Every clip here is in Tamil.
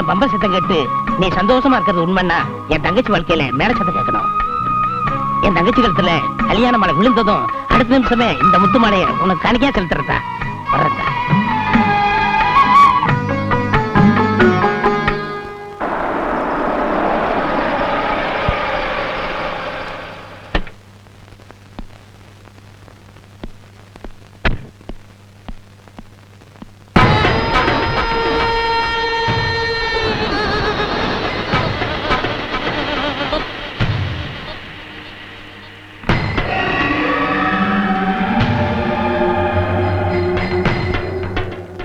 என் பம்ப சத்தம் கேட்டு நீ சந்தோஷமா இருக்கிறது உண்மைன்னா என் தங்கச்சி வாழ்க்கையில மேல சத்தம் கேட்கணும். என் தங்கச்சி கழுத்துல கல்யாண மாலை விழுந்ததும் அடுத்த நிமிஷமே இந்த முத்து மாலையை உனக்கு கணக்கியா செலுத்துறதா வர்றதா.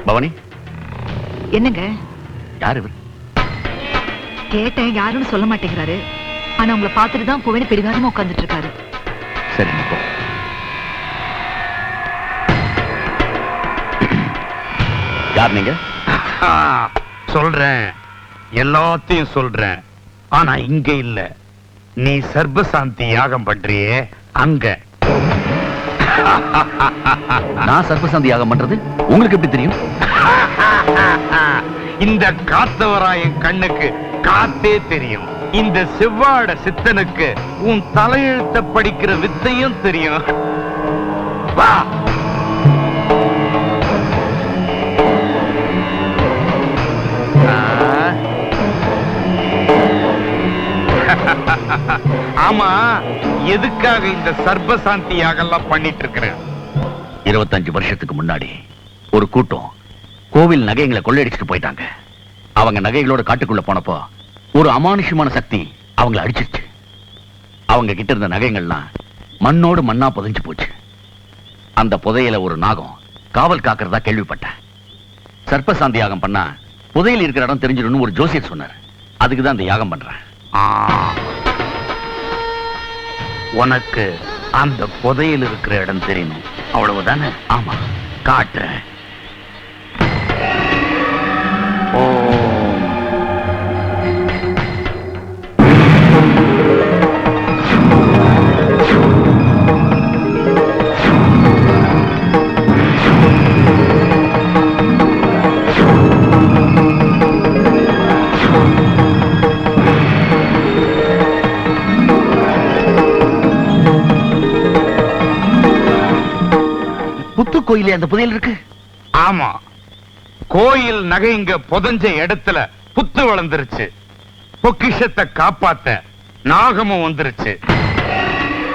பவானி, என்னங்க? யார் இவர்? கேட்டேன், யாருன்னு சொல்ல மாட்டேங்கிறாரு. ஆனா உங்களை பார்த்துட்டு தான் போவேன்னு பிடிவாதமா உட்கார்ந்துட்டு இருக்காரு. சரி, போ. யார் நீங்க? சொல்றேன், எல்லாத்தையும் சொல்றேன். ஆனா இங்க இல்ல, நீ சர்பசாந்தி யாகம் பண்றியே அங்க. நான் சர்பசாந்தி யாகம் பண்றது உங்களுக்கு எப்படி தெரியும்? இந்த காத்தவராயன் கண்ணுக்கு காத்தே தெரியும். இந்த செவ்வாட சித்தனுக்கு உன் தலையெழுத்த படிக்கிற வித்தையும் தெரியும். வா. ஆமா, எதுக்காக இந்த சர்பசாந்தி யாகெல்லாம் பண்ணிட்டு இருக்கிறேன்? 25 வருஷத்துக்கு முன்னாடி ஒரு கூட்டம் கோவில் நகைகளை கொள்ளையடிச்சுட்டு போயிட்டாங்க. அவங்க நகைகளோட காட்டுக்குள்ள போனப்போ ஒரு அமானுஷ்யமான சக்தி அவங்களை அடிச்சிருச்சு. அவங்க கிட்ட இருந்த நகைகள்லாம் மண்ணோடு மண்ணா புதைஞ்சு போச்சு. அந்த புதையல ஒரு நாகம் காவல் காக்கிறதா கேள்விப்பட்டேன். சர்ப்பசாந்தி யாகம் பண்ணா புதையல் இருக்கிற இடம் தெரிஞ்சிடணும் ஒரு ஜோசியர் சொன்னார். அதுக்குதான் இந்த யாகம் பண்றேன். உனக்கு அந்த புதையல் இருக்கிற இடம் தெரியணும், அவ்வளவுதானே? ஆமா, காட்டுறேன். புத்து கோயிலே அந்த புதையல் இருக்கு? ஆமா, கோயில் நகை இங்க புதஞ்ச இடத்துல புத்து வளர்ந்துருச்சு. பொக்கிஷத்தை காப்பாத்த நாகமும் வந்துருச்சு.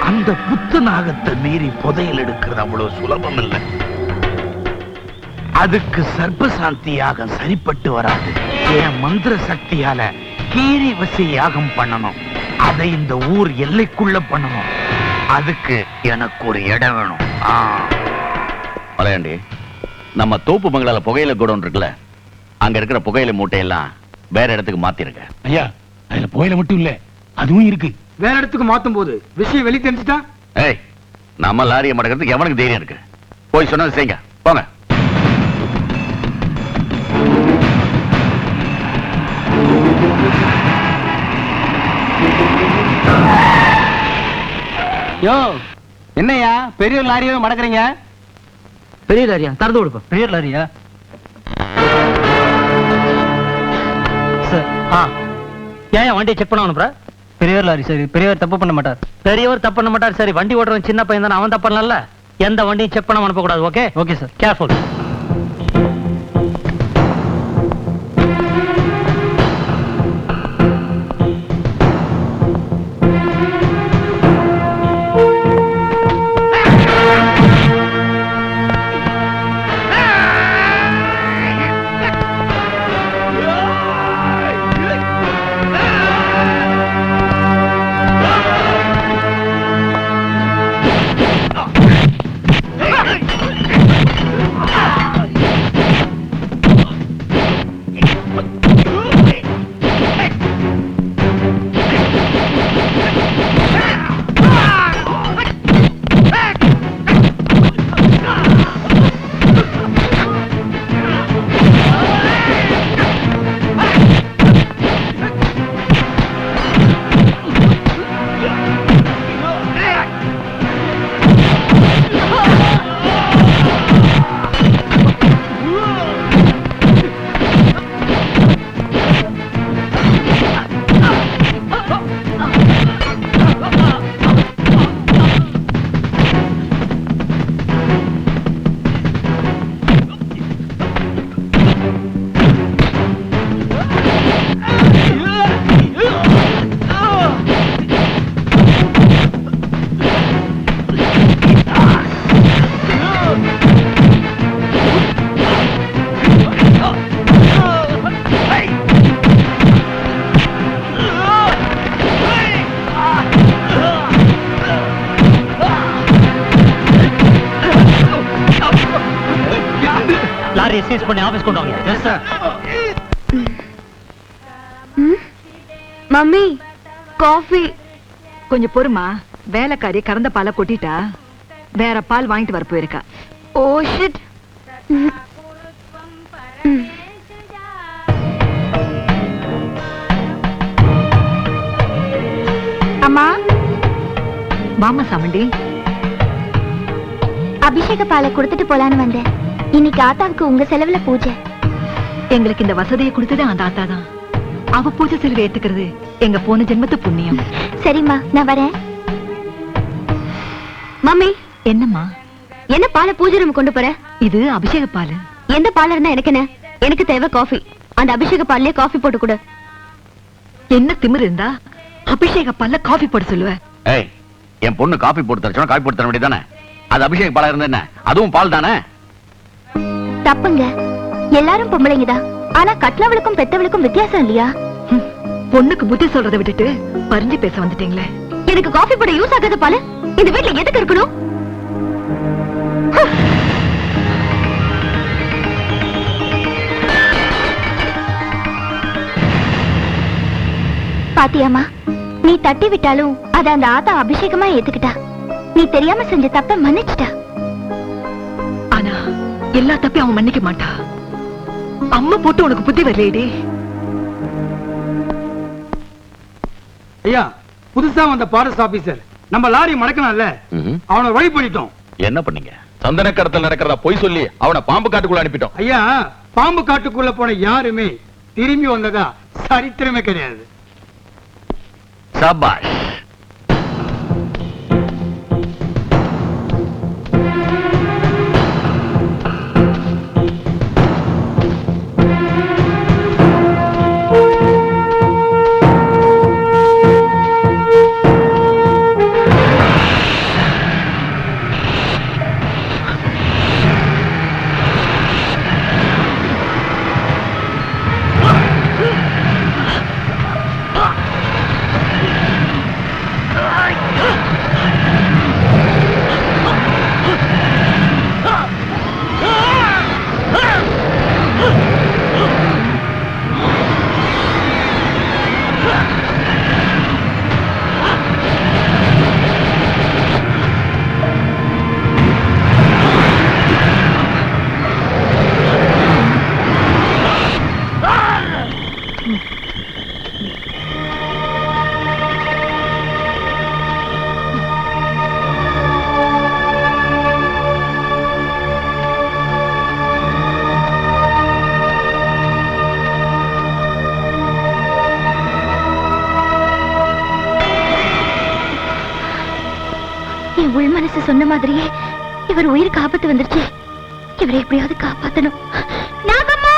அந்த புத்து நாகத்தை மீறி புதையல் எடுக்கிறது அவ்வளவு சுலபம் இல்லை. அதுக்கு சர்பசாந்தி யாகம் சரிப்பட்டு வராது. என் மந்திர சக்தியால கீரி வசி யாகம் பண்ணணும். அதை இந்த ஊர் எல்லைக்குள்ள பண்ணணும். அதுக்கு எனக்கு ஒரு இடம் வேணும். மலையாண்டி, நம்ம தோப்பு பங்களால புகையில கோடவுன் இருக்குல்ல, அங்க இருக்கிற புகையில மூட்டையெல்லாம் வேற இடத்துக்கு மாத்திருங்க. ஐயா, அதுல புகையில மட்டும் இல்ல, அதுவும் இருக்கு. வேற இடத்துக்கு மாத்தும் போது விஷயம் வெளியே தெரிஞ்சுட்டா? ஏய், நம்ம லாரியை மடக்கிறதுக்கு எவனுக்கு தைரியம் இருக்கு? போய் சொன்னது செய்யுங்க, போங்க. யோ, என்னையா பெரிய லாரியை மடக்குறீங்க? பெரிய லாரியா? திறந்து கொடுப்போம். பெரிய லாரியா? ஏன் வண்டியை செக் பண்ண அனுப்புற? பெரியவர் லாரி சரி, பெரியவர் தப்பு பண்ண மாட்டார். பெரியவர் தப்பு பண்ண மாட்டார். சரி, வண்டி ஓட்டுறவன் சின்ன பையன் தானே, அவன் தப்பு பண்ணல. எந்த வண்டியும் செக் பண்ண அனுப்ப கூடாது. ஓகே? Okay sir. கேர்ஃபுல். லாரியை சீஸ் பண்ணி ஆபீஸ் கொண்டு வாங்க. Yes sir. Mummy coffee. கொஞ்சம் பொறுமா, வேலைக்காரி கறந்த பாலை கொட்டிட்டா, வேற பால் வாங்கிட்டு வர போயிருக்கா. Oh shit. அம்மா, வாமா சாமண்டி. அபிஷேக பாலை கொடுத்துட்டு போலான்னு வந்தேன். இன்னைக்கு ஆத்தாவுக்கு உங்க செலவுல பூஜை. எங்களுக்கு இந்த வசதியை கொடுத்தது அந்த ஆத்தா தான். அவ பூஜை செலவு ஏத்துக்கிறது எங்க போன ஜென்மத்து புண்ணியம். சரிம்மா, நான் வரேன். மம்மி, என்னம்மா? என்ன பாலை பூஜை ரூம் கொண்டு போற? இது அபிஷேக பால். எந்த பால் இருந்தா எனக்கு என்ன? எனக்கு தேவை காஃபி. அந்த அபிஷேக பால்லயே காஃபி போட்டு கொடு. என்ன திமிரு இருந்தா அபிஷேக பால்ல காஃபி போட சொல்லுவ? ஏய், என் பொண்ணு காபி போட்டு தர சொன்னா காபி போட்டு தர வேண்டியதானே? அது அபிஷேக் பாலா இருந்தா என்ன? அதுவும் பால் தானே? தப்புங்க. எல்லாரும் பொம்பளைங்க தான். ஆனா கட்லவளுக்கும் பெத்தவளுக்கும் வித்தியாசம் இல்லையா? பொண்ணுக்கு புத்தி சொல்றதை விட்டுட்டு பறிஞ்சு பேச வந்துட்டீங்களே. எனக்கு காஃபி போட யூஸ் ஆகாத பால் இந்த வீட்ல எதுக்கு இருக்கணும்? பாத்தியாமா, நீ தட்டி விட்டாலும் அத அந்த ஆத்தா அபிஷேகமா ஏத்துக்கிட்டா. நீ தெரியாம செஞ்ச தப்ப மன்னிச்சிட்டா. ஆனா எல்லா தப்பையும் அவன் மன்னிக்க மாட்டா. அம்மா போட்டு உனக்கு புத்தி வரலையேடி. ஐயா, புதுசா வந்த ஃபாரஸ்ட் ஆபீசர் நம்ம லாரி மடக்கணும்ல, அவனை வழி பண்ணிட்டோம். என்ன பண்ணீங்க? சந்தன கடத்தல் நடக்கிறதா பொய் சொல்லி அவனை பாம்பு காட்டுக்குள்ள அனுப்பிட்டோம். ஐயா, பாம்பு காட்டுக்குள்ள போன யாருமே திரும்பி வந்ததா சரித்திரமே கிடையாது. சபாஷ். என் உள் மனசு சொன்ன மாதிரியே இவர் உயிருக்கு ஆபத்து வந்துருச்சு. இவரை எப்படியாவது காப்பாத்தணும். நாகம்மா!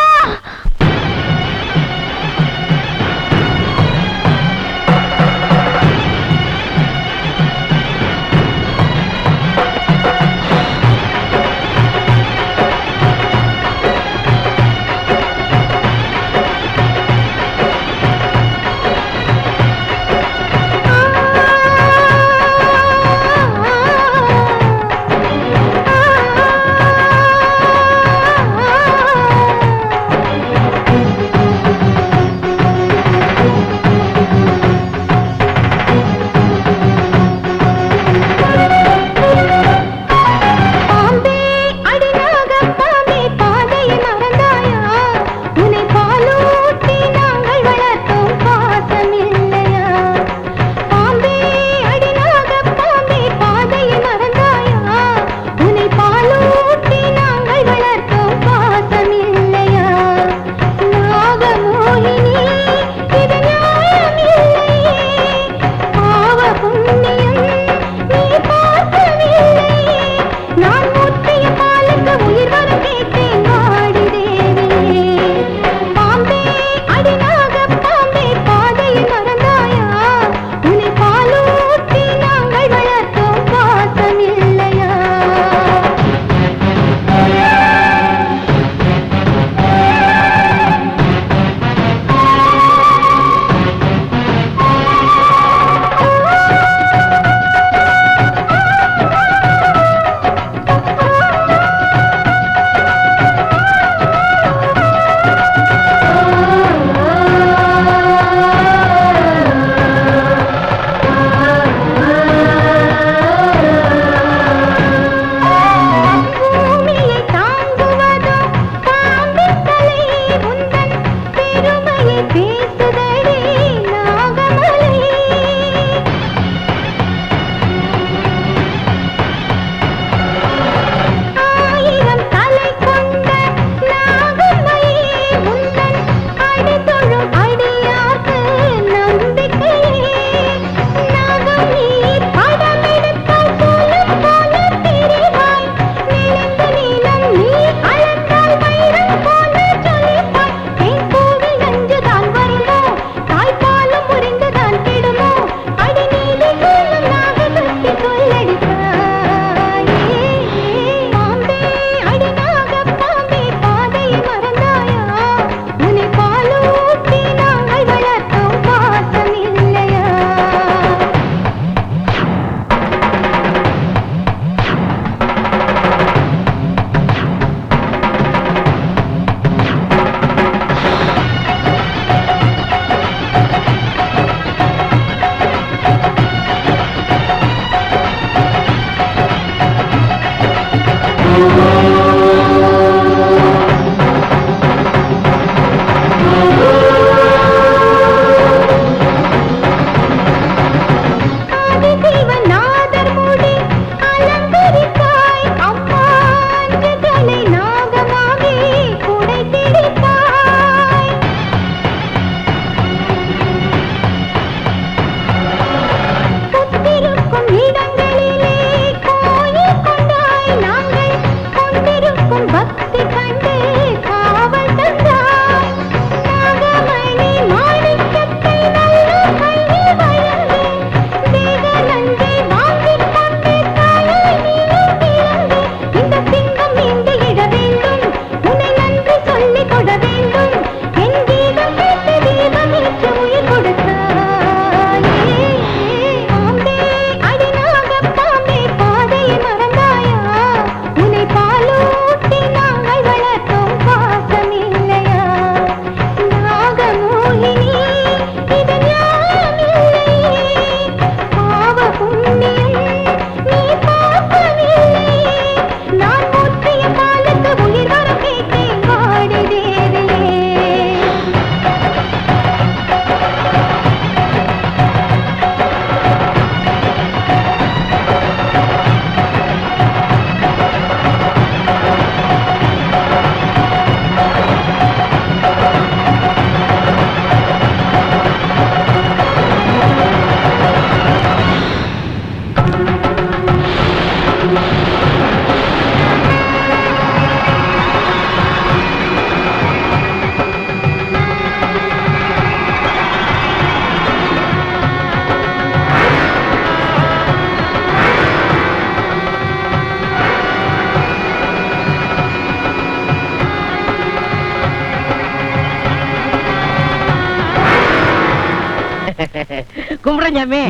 கும்பிடுறேன் சாமி.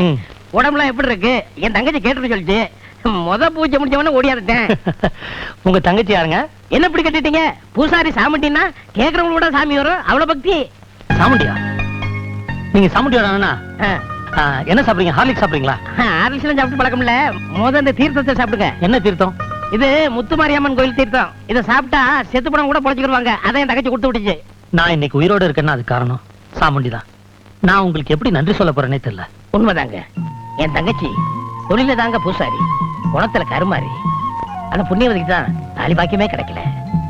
உடம்புலாம் எப்படி இருக்கு? என் தங்கச்சி கேட்டு சொல்லிச்சு. முத பூஜை முடிஞ்சவன ஓடியாந்துட்டேன். உங்க தங்கச்சி யாருங்க? என்ன இப்படி கட்டிட்டீங்க? பூசாரி சாமுண்டின்னா கேக்குறவங்க கூட சாமி வரும், அவ்வளவு பக்தி. சாமுண்டியா? நீங்க சாமுண்டியா? என்ன சாப்பிடுறீங்க? ஹார்லிக்ஸ் சாப்பிடுறீங்களா? ஹார்லிக்ஸ்லாம் சாப்பிட்டு பழக்கம் இல்ல. முத இந்த தீர்த்தத்தை சாப்பிடுங்க. என்ன தீர்த்தம்? இது முத்துமாரியம்மன் கோயில் தீர்த்தம். இதை சாப்பிட்டா செத்து பணம் கூட பொழைச்சுக்கிடுவாங்க. அதை என் தங்கச்சி கொடுத்து விட்டுச்சு. நான் இன்னைக்கு உயிரோட இருக்கேன்னா அது காரணம் சாமுண்டி தான். நான் உங்களுக்கு எப்படி நன்றி சொல்ல போறேனே தெரியல. உண்மைதாங்க. என் தங்கச்சி தொழில தாங்க பூசாரி, குணத்துல கருமாறி. ஆனா புண்ணியவதிக்கு தான் தாலி பாக்கியமே கிடைக்கல.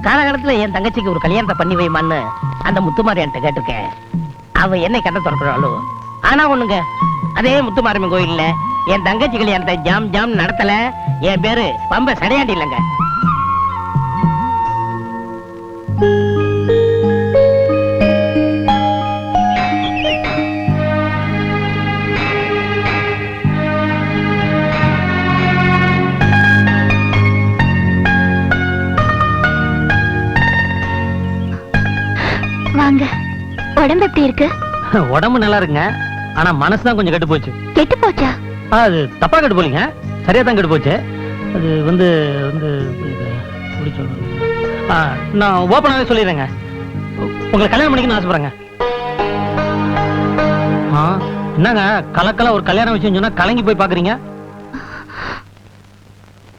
காலகாலத்துல என் தங்கச்சிக்கு ஒரு கல்யாணத்தை பண்ணி வைமான்னு அந்த முத்துமாரி என்கிட்ட கேட்டிருக்கேன். அவ என்னை கட்ட திறக்கிறாளோ. ஆனா ஒண்ணுங்க, அதே முத்துமாரியம்மன் கோயில்ல என் தங்கச்சி கல்யாணத்தை ஜாம் ஜாம் நடத்தல. என் பேரு பம்ப சடையாண்டி இல்லைங்க. வாங்க. உடம்பு எப்படி இருக்கு? உடம்பு நல்லா இருக்குங்க, ஆனா மனசுதான் கொஞ்சம் கெட்டு போச்சு. கெட்டு போச்சா? அது தப்பா கெட்டு போலீங்க, சரியா தான் கெட்டு போச்சு. அது வந்து வந்து எப்படி சொல்றது? நான் ஓப்பனாவே சொல்லிடுறேங்க. உங்களை கல்யாணம் பண்ணிக்கணும்னு ஆசைப்படுறேங்க. என்னங்க கலக்கல ஒரு கல்யாணம் விஷயம் சொன்னா கலங்கி போய் பாக்குறீங்க?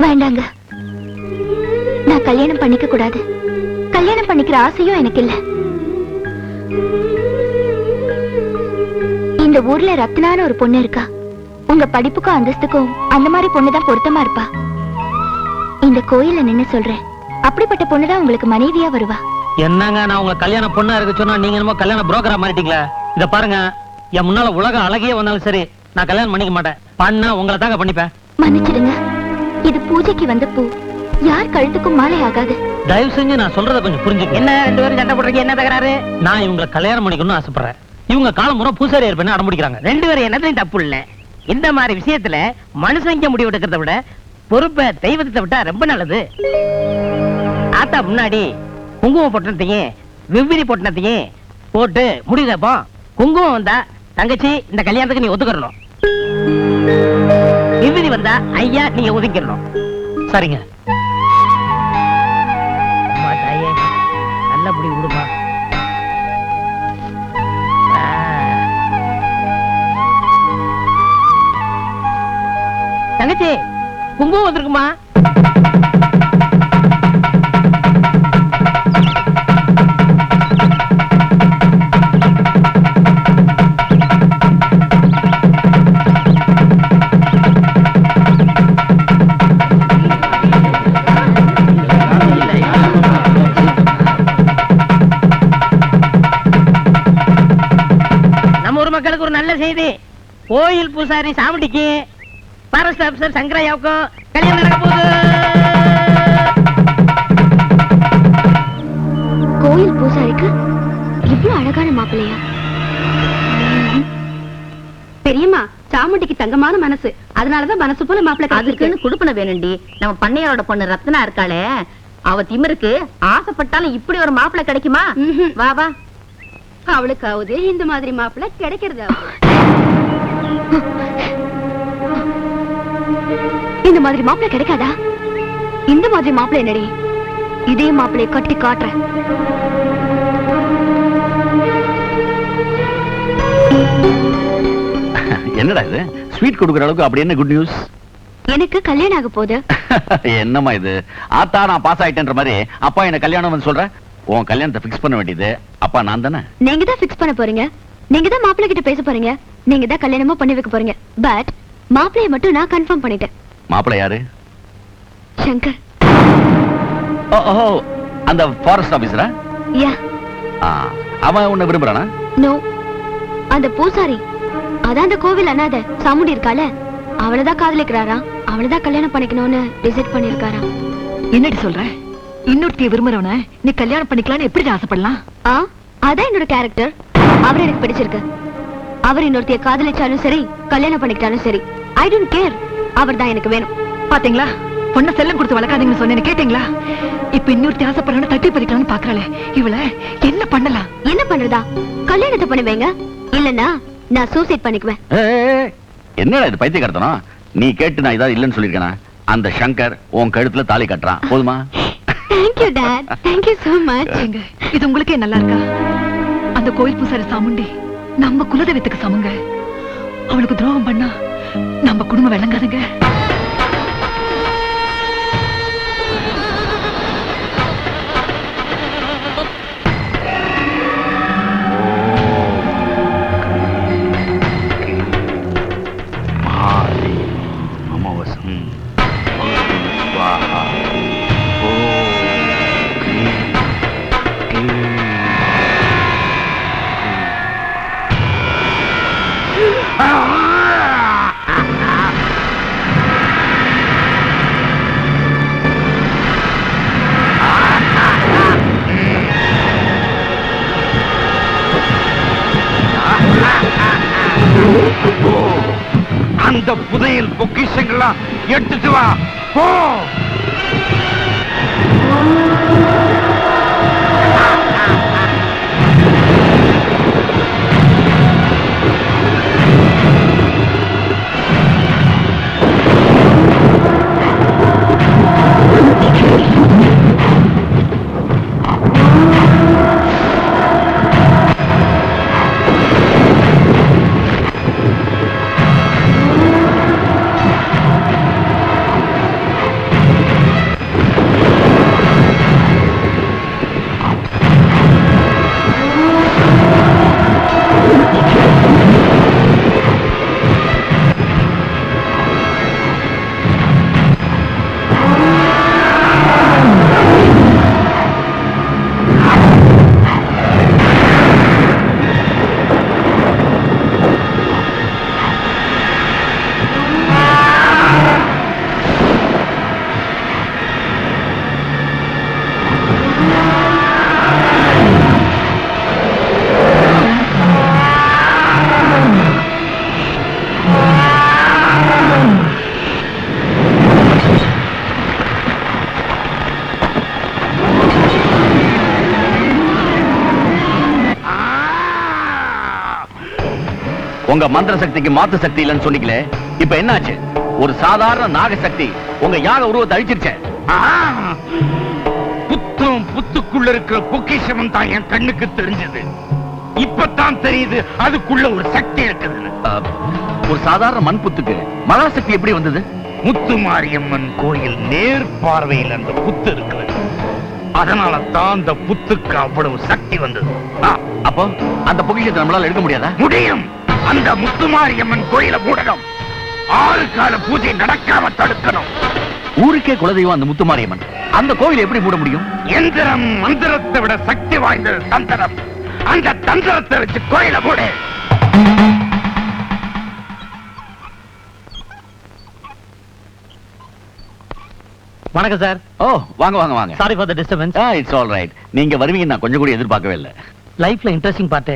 வேண்டாங்க, நான் கல்யாணம் பண்ணிக்க கூடாது. கல்யாணம் பண்ணிக்கிற ஆசையும் எனக்கு இல்ல. இந்த ஊர்ல ரத்னான ஒரு பொண்ணு இருக்கா. உங்க படிப்புக்கும் அந்தஸ்துக்கும் அந்த மாதிரி பொண்ணுதான் பொருத்தமா இருப்பா. இந்த கோயில நின்னு சொல்றேன், அப்படிப்பட்ட பொண்ணுதான் உங்களுக்கு மனைவியா வருவா. என்னங்க நான் உங்களை கல்யாணம் பொண்ணா இருக்க சொன்னா நீங்க என்னமோ கல்யாண புரோக்கரா மாறிட்டீங்களா? இத பாருங்க, என் முன்னால உலக அழகியே வந்தாலும் சரி நான் கல்யாணம் பண்ணிக்க மாட்டேன். பண்ணா உங்களை தாங்க பண்ணிப்பேன். மன்னிச்சிடுங்க, இது பூஜைக்கு வந்த பூ, யார் கழுத்துக்கும் மாலை ஆகாது. தயவு செஞ்சு நான் சொல்றத கொஞ்சம் புரிஞ்சுக்க. என்ன ரெண்டு பேரும் சண்டை போடுறீங்க? என்ன தகராறு? நான் இவங்களை கல்யாணம் பண்ணிக்கணும்னு ஆசைப்படுறேன். இவங்க காலம் முறை பூசாரி இருப்பேன்னு அடம்பிடிக்கிறாங்க. ரெண்டு பேரும் என்னதையும் தப்பு இல்ல. இந்த மாதிரி விஷயத்துல மனுஷங்க முடிவு எடுக்கிறத விட பொறுப்பை தெய்வத்தை விட்டா ரொம்ப நல்லது. ஆத்தா முன்னாடி குங்கும பொட்டணத்தையும் விவ்விரி பொட்டணத்தையும் போட்டு முடிவு கேட்போம். குங்குமம் வந்தா தங்கச்சி இந்த கல்யாணத்துக்கு நீ ஒத்துக்கிறணும். விவ்விரி வந்தா ஐயா நீங்க ஒதுக்கிடணும். சரிங்க. நல்ல முடி விடுமா. தங்கச்சி குங்குமம் வந்திருக்குமா? செய்தி, கோயில் பூசாரி சாமுண்டிக்கு ஃபாரஸ்ட் ஆபீசர் சங்கரையாவுக்கும் கல்யாணம் நடக்க போகுது. கோயில் பூசாரிக்கு இவ்வளவு அழகான மாப்பிள்ளையா? பெரியம்மா, சாமுண்டிக்கு தங்கமான மனசு, அதனாலதான் மனசு போல மாப்பிள்ளை. அதுக்குன்னு குடுப்பன வேணுண்டி. நம்ம பண்ணையாரோட பொண்ணு ரத்னா இருக்காளே, அவ திமிருக்கு ஆசைப்பட்டாலும் இப்படி ஒரு மாப்பிள்ளை கிடைக்குமா? வா வா, அவளுக்காவது இந்த மாதிரி மாப்பிள்ளை கிடைக்கிறது. இந்த மாதிரி மாப்பிள்ளை கிடைக்காதா? இந்த மாதிரி மாப்பிள்ளை என்னடி? இதே மாப்பிள்ளையை கட்டி காட்டுறேன். என்னடா இது ஸ்வீட் கொடுக்குற அளவுக்கு அப்படி என்ன குட் நியூஸ்? எனக்கு கல்யாணம் ஆக போகுது. என்னம்மா இது? ஆத்தா நான் பாஸ் ஆயிட்டேன்ற மாதிரி அப்பா என்ன கல்யாணம் வந்து சொல்ற? உன் கல்யாணத்தை ஃபிக்ஸ் பண்ண வேண்டியது அப்பா நான் தானே. நீங்க தான் ஃபிக்ஸ் பண்ண போறீங்க, நீங்க தான் மாப்பிள்ளை கிட்ட பேச போறீங்க, நீங்க தான் கல்யாணமும் பண்ணி வைக்க போறீங்க. பட் மாப்பிள்ளைய மட்டும் நான் கன்ஃபார்ம் பண்ணிட்டேன். மாப்பிள்ளை யாரு? சங்கர். ஓ அந்த ஃபாரஸ்ட் ஆபீசரா? யா. அவன் உன்னை விரும்புறானா? நோ, அந்த பூசாரி, அதான் அந்த கோவில் அனாதை சாமுண்டி இருக்கால, அவளதான் காதலிக்கிறாரா, அவளதான் கல்யாணம் பண்ணிக்கணும்னு டிசைட் பண்ணிருக்காரா. என்னடி சொல்ற? இன்னொருத்திய விரும்புறவன நீ கல்யாணம் பண்ணிக்கலாம்னு எப்படி ஆசைப்படலாம்? அதான் என்னோட கேரக்டர். அவர் எனக்கு பிடிச்சிருக்கு. அவர் இன்னொருத்திய காதலிச்சாலும் சரி, கல்யாணம் பண்ணிக்கிட்டாலும் சரி, ஐ டோன்ட் கேர். அவர் தான் எனக்கு வேணும். பாத்தீங்களா, பொண்ண செல்லம் கொடுத்து வளர்க்காதீங்கன்னு சொன்னேன்னு கேட்டீங்களா? இப்ப இன்னொருத்தி ஆசைப்படுறவன தட்டி பறிக்கலாம்னு பாக்குறாளே, இவள என்ன பண்ணலாம்? என்ன பண்றதா? கல்யாணத்தை பண்ணுவேங்க, இல்லன்னா நான் சூசைட் பண்ணிக்குவேன். என்னடா இது பைத்தியக்காரத்தனம்? நீ கேட்டு நான் ஏதாவது இல்லைன்னு சொல்லிருக்கேனா? அந்த சங்கர் உன் கழுத்துல தாலி கட்டுறான், போதுமா? Thank you dad, thank you so much. ஏங்க, இது உங்களுக்கே நல்லா இருக்கா? அந்த கோயில் பூசாரி சாமுண்டி நம்ம குலதெய்வத்துக்கு சமங்க. அவளுக்கு துரோகம் பண்ணா நம்ம குடும்பம் விளங்காதுங்க. அந்த புதையல் பொக்கிஷங்கள்லாம் எடுத்துட்டு வா, போ. உங்க மந்திர சக்திக்கு மாத்து சக்தி இல்லைன்னு சொன்னீங்களே, இப்ப என்னாச்சு? ஒரு சாதாரண நாக சக்தி உங்க யாக உருவத்தை அழிச்சிருச்சே. புத்தும் புத்துக்குள்ள இருக்கிற பொக்கிஷமும் தான் என் கண்ணுக்கு தெரிஞ்சது. இப்பதான் தெரியுது அதுக்குள்ள ஒரு சக்தி இருக்குது. ஒரு சாதாரண மண் புத்துக்கு மகா சக்தி எப்படி வந்தது? முத்துமாரியம்மன் கோயில் நேர் பார்வையில் அந்த புத்து இருக்கிறது. அதனால தான் அந்த புத்துக்கு அவ்வளவு சக்தி வந்தது. அப்போ அந்த பொக்கிஷத்தை நம்மளால எடுக்க முடியாதா? முடியும். அந்த முத்துமாரியம்மன் கோயில மூடணும். 6 கால பூஜை நடக்காம தடுக்கணும். ஊருக்கே குலதெய்வம் அந்த முத்துமாரியம்மன். அந்த கோயிலை எப்படி மூட முடியும்? எந்திரம் மந்திரத்தை விட சக்தி வாய்ந்தது தந்திரம். அந்த தந்திரத்தை வச்சு கோயில மூடு. வணக்கம் சார். ஓ வாங்க வாங்க வாங்க. Sorry for the disturbance. It's all right. நீங்க வருவீங்க நான் கொஞ்சம் கூட எதிர்பார்க்கவே இல்லை. லைஃப்ல இன்ட்ரெஸ்டிங் பார்ட்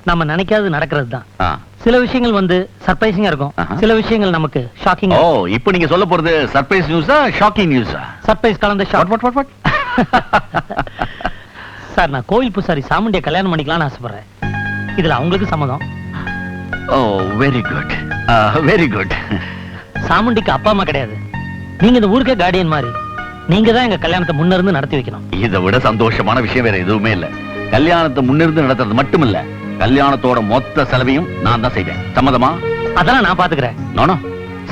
நம்ம நினைக்காதது நடக்கிறது தான். ஆ. சில விஷயங்கள் வந்து சர்ப்ரைசிங்கா இருக்கும், சில விஷயங்கள் நமக்கு ஷாக்கிங். ஓ இப்போ நீங்க சொல்ல போறது சர்ப்ரைஸ் நியூஸா ஷாக்கிங் நியூஸா? சர்ப்ரைஸ் கலந்த ஷாக். வாட் சார், நான் கோவில் பூசாரி சாமுண்டியை கல்யாணம் பண்ணிக்கலாம்னு ஆசைப்படுறேன். இதுல அவங்களுக்கு சம்மதம். ஓ வெரி குட் வெரி குட். சாமுண்டிக்கு அப்பா அம்மா கிடையாது. நீங்க இந்த ஊருக்கே கார்டியன் மாதிரி. நீங்க தான் எங்க கல்யாணத்தை முன்னிருந்து நடத்தி வைக்கணும். இதை விட சந்தோஷமான விஷயம் வேற எதுவுமே இல்ல. கல்யாணத்தை முன்னிருந்து நடத்துறது மட்டும் இல்ல, கல்யாணத்தோட மொத்த செலவையும் நான் தான் செய்வேன். சம்மதமா? அதெல்லாம் நான் பாத்துக்கிறேன். நானோ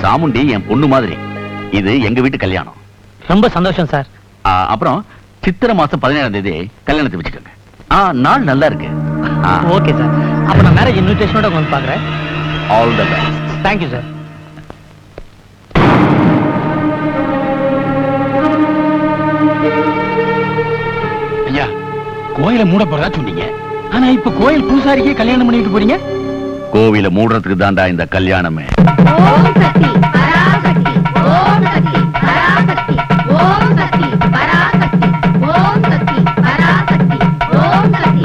சாமுண்டி என் பொண்ணு மாதிரி. இது எங்க வீட்டு கல்யாணம். ரொம்ப சந்தோஷம் சார். அப்புறம் சித்திரை மாசம் 17ஆம் தேதி கல்யாணத்தை வச்சுக்கோங்க. நாள் நல்லா இருக்கு. Okay sir. அப்ப நான் மேரேஜ் இன்விடேஷனோட வந்து பாக்குறேன். All the best. Thank you sir. ஐயா, கோயிலை மூட போறதா சொன்னீங்க. ஆனா இப்ப கோயில் பூசாரிக்கே கல்யாணம் பண்ணிட்டு போறீங்க. கோவிலை மூடுறதுக்கு தான்டா இந்த கல்யாணமே. ஓம் சக்தி பராசக்தி, ஓம் சக்தி பராசக்தி, ஓம் சக்தி பராசக்தி, ஓம் சக்தி பராசக்தி, ஓம் சக்தி.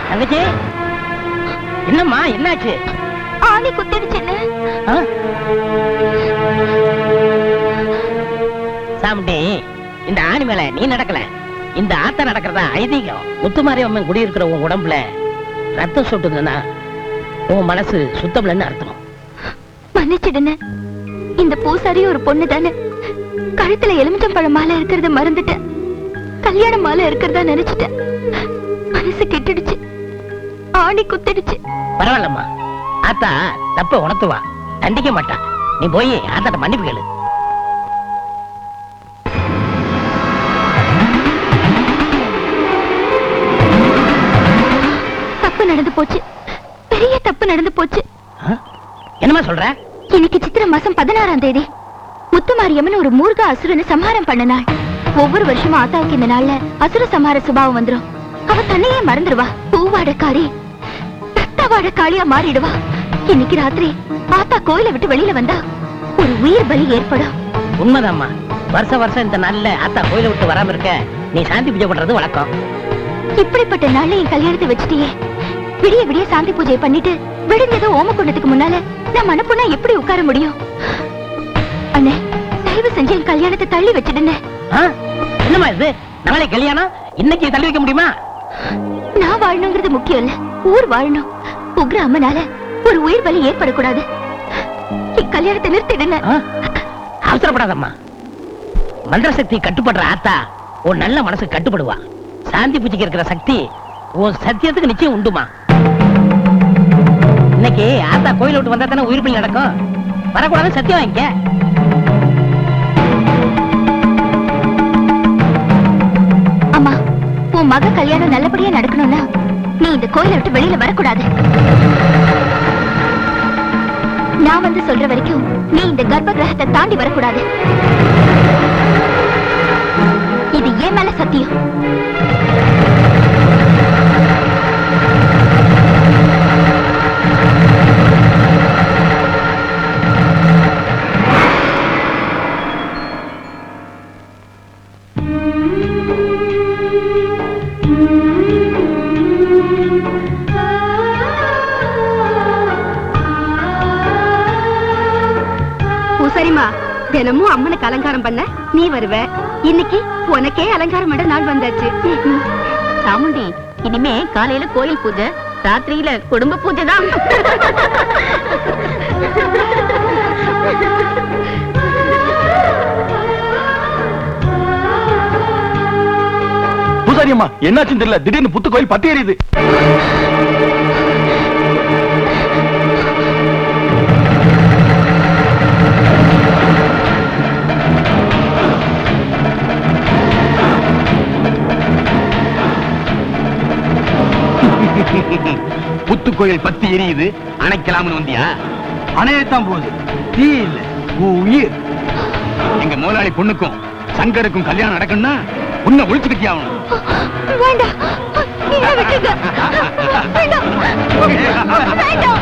தங்கச்சி, என்னம்மா என்னாச்சு? ஆணி குத்திடுச்சுன்னு. சாமுண்டி, இந்த ஆணி மேல நீ நடக்கல, இந்த ஆத்த நடக்கிறதா ஐதீகம். முத்துமாரி அம்மன் குடியிருக்கிற உன் உடம்புல ரத்தம் சொட்டுதுன்னா உன் மனசு சுத்தம்லன்னு அர்த்தம். மன்னிச்சிடுன்னு. இந்த பூசாரி ஒரு பொண்ணு தானே. கழுத்துல எலுமிச்சம்பழம் மாலை இருக்கிறத மறந்துட்டேன். கல்யாண மாலை இருக்கிறதா நினைச்சிட்டேன். மனசு கெட்டுடுச்சு. ஆணி குத்திடுச்சு. பரவாயில்லம்மா, ஆத்தா தப்ப உணர்த்துவா, தண்டிக்க மாட்டா. நீ போய் ஆத்தாட்ட மன்னிப்பு கேளு. தப்பு நடந்து போச்சு, பெரிய தப்பு நடந்து போச்சு. என்னமா சொல்ற? இன்னைக்கு சித்திரை மாசம் 16ஆம் தேதி முத்துமாரியம்மன் ஒரு மூர்க்க அசுரனை சம்ஹாரம் பண்ண நாள். ஒவ்வொரு வருஷமும் ஆத்தாவுக்கு இந்த நாள்ல அசுர சம்ஹார சுபாவம் வந்துரும். அவ தன்னையே மறந்துடுவா. பூவாடக்காரி ரத்தவாடக்காளியா மாறிடுவா. இன்னைக்கு ராத்திரி ஆத்தா கோயிலை விட்டு வெளியில வந்தா ஒரு உயிர் பலி ஏற்படும். உண்மைதாம்மா. வருஷம் வருஷம் இந்த நாள்ல ஆத்தா கோயிலை விட்டு வராம இருக்க நீ சாந்தி பூஜை பண்றது வழக்கம். இப்படிப்பட்ட நாள்ல என் கல்யாணத்தை வச்சுட்டியே. விடிய விடிய சாந்தி பூஜை பண்ணிட்டு விடிஞ்சதோ ஓமக்குண்டத்துக்கு முன்னால நான் மனப்புண்ணா எப்படி உட்கார முடியும்? அண்ணே, தயவு செஞ்சு என் கல்யாணத்தை தள்ளி வச்சிடுன்னு. என்னமா இது? நாளை கல்யாணம், இன்னைக்கு தள்ளி வைக்க முடியுமா? நான் வாழணுங்கிறது முக்கியம் இல்ல, ஊர் வாழணும். உக்ர அம்மனால ஒரு உயிர் பலி ஏற்படக்கூடாது. என் கல்யாணத்தை நிறுத்திடுன்னு. அவசரப்படாதம்மா. மந்திர சக்தி கட்டுப்படுற ஆத்தா ஒரு நல்ல மனசு கட்டுப்படுவா. சாந்தி பூஜைக்கு இருக்கிற சக்தி உன் சத்தியத்துக்கு நிச்சயம் உண்டுமா. இன்னைக்கு ஆத்தா கோயில விட்டு வந்தா தானே உயிர் பலி நடக்கும். வரக்கூடாது, சத்தியம் வாங்கிக்க. அம்மா, உன் மக கல்யாணம் நல்லபடியா நடக்கணும்னா நீ இந்த கோயிலை விட்டு வெளியில வரக்கூடாது. நான் வந்து சொல்ற வரைக்கும் நீ இந்த கர்ப்ப கிரகத்தை தாண்டி வரக்கூடாது. இது ஏன் மேல சத்தியம். பூசாரிமா, தினமும் அம்மனுக்கு அலங்காரம் பண்ண நீ வருவ. இன்னைக்கு உனக்கே அலங்காரம் பண்ண நாள் வந்தாச்சு. சாமுண்டி, இனிமே காலையில கோயில் பூஜை, ராத்திரியில குடும்ப பூஜை தான். பூசாரி அம்மா, என்னாச்சுன்னு தெரியல, திடீர்னு புத்து கோயில் பத்தி எரியுது. புத்து கோயில் பத்தி எரியுது, அணைக்கலாம்னு வந்தியா? அணையத்தான் போகுது, தீ இல்ல உயிர். எங்க முதலாளி பொண்ணுக்கும் சங்கருக்கும் கல்யாணம் நடக்கணும்னா உன்னை ஒழிச்சுக்கிட்டே ஆகணும். வேண்டாம், என்னை விட்டுங்க. வேண்டாம், வேண்டாம்,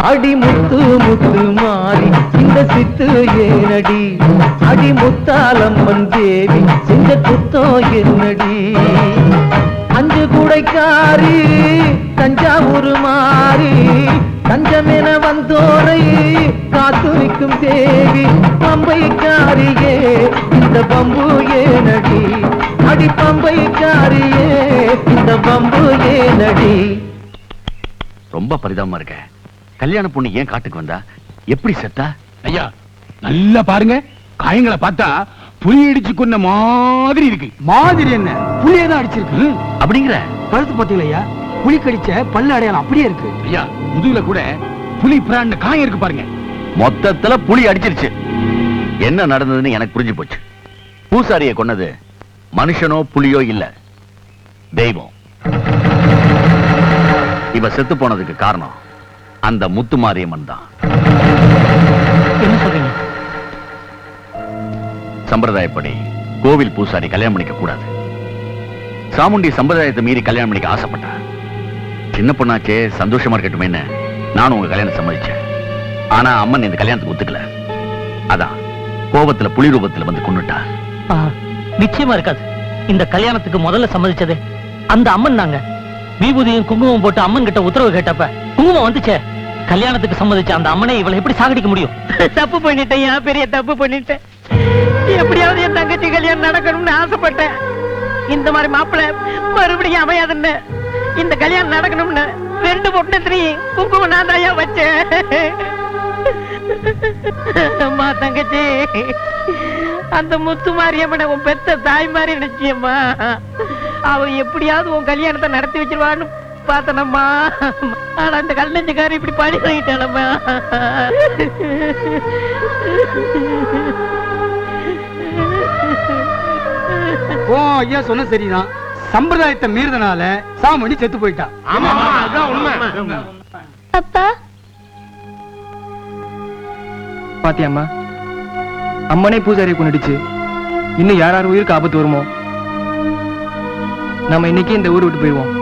அடி முத்து முத்து மாறி இந்த சித்து ஏனடி, அடி முத்தாலம்மன் தேவி செஞ்ச குத்தோ என்னடி. அஞ்சு குடைக்காரி தஞ்சாவூர் மாறி, தஞ்சமென வந்தோரை காத்து நிற்கும் தேவி. பம்பைக்காரியே இந்த பம்பு ஏனடி, அடி பம்பைக்காரியே இந்த பம்பு ஏனடி. ரொம்ப பரிதாபமா இருக்க. கல்யாண பொண்ணு ஏன் காட்டுக்கு வந்தா? எப்படி செத்தா? ஐயா, நல்லா பாருங்க, காயங்களை பார்த்தா புலி அடிச்சு கொன்ன மாதிரி இருக்கு. மாதிரி என்ன, புளியதான் அடிச்சிருக்கு. அப்படிங்கிற கழுத்து பாத்தீங்களா ஐயா, புலி கடிச்ச பல்லு அடையாளம் அப்படியே இருக்கு. ஐயா, முதுகுல கூட புலி பிராண்ட காயம் இருக்கு பாருங்க. மொத்தத்துல புலி அடிச்சிருச்சு. என்ன நடந்ததுன்னு எனக்கு புரிஞ்சு போச்சு. பூசாரியை கொன்னது மனுஷனோ புலியோ இல்ல, தெய்வம். இவ செத்து போனதுக்கு காரணம் அந்த முத்துமாரியம்மன் தான். என்ன சொல்றீங்க? சம்பிரதாயப்படி கோவில் பூசாரி கல்யாணம் பண்ணிக்க கூடாது. சாமுண்டி சம்பிரதாயத்தை மீறி கல்யாணம் பண்ணிக்க ஆசைப்பட்டா. சின்ன பொண்ணாச்சே, சந்தோஷமா இருக்கட்டுமேன்னு நானும் உங்க கல்யாணம் சம்மதிச்சேன். ஆனா அம்மன் இந்த கல்யாணத்துக்கு ஒத்துக்கல. அதான் கோபத்துல புலி ரூபத்துல வந்து கொன்னுட்டா. நிச்சயமா இருக்காது. இந்த கல்யாணத்துக்கு முதல்ல சம்மதிச்சது அந்த அம்மன் தாங்க. விபூதியும் குங்குமம் போட்டு அம்மன் கிட்ட உத்தரவு கேட்டப்ப குங்குமம் வந்துச்சே. கல்யாணத்துக்கு சம்மதிச்ச அந்த அம்மனை இவளை எப்படி சாகடிக்க முடியும்? தப்பு பண்ணிட்டேன், ஏன் பெரிய தப்பு பண்ணிட்டேன். எப்படியாவது என் தங்கச்சி கல்யாணம் நடக்கணும்னு ஆசைப்பட்டேன். இந்த மாதிரி மாப்பிள்ளை மறுபடியும் அமையாதுன்னு, இந்த கல்யாணம் நடக்கணும்னு 2 பொட்டத்திலையும் குங்குமம் நான் தாயா வச்சேன். அம்மா தங்கச்சி, அந்த முத்து மாரியம்மனை உன் பெத்த தாய் மாதிரி நிச்சயம்மா. அவ எப்படியாவது உன் கல்யாணத்தை நடத்தி வச்சிருவான்னு பார்த்தனம்மா. ஆனா அந்த கல்லஞ்சக்காரி இப்படி பாடி சொல்லிட்டானம்மா. ஓ ஐயா சொன்ன சரிதான். சம்பிரதாயத்தை மீறதுனால சாமணி செத்து போயிட்டா. அப்பா, பாத்தியாம்மா, அம்மனே பூசாரியை கொண்டுடுச்சு. இன்னும் யார் யார் உயிருக்கு ஆபத்து வருமோ? நம்ம இன்னைக்கு இந்த ஊர் விட்டு போயிடுவோம்.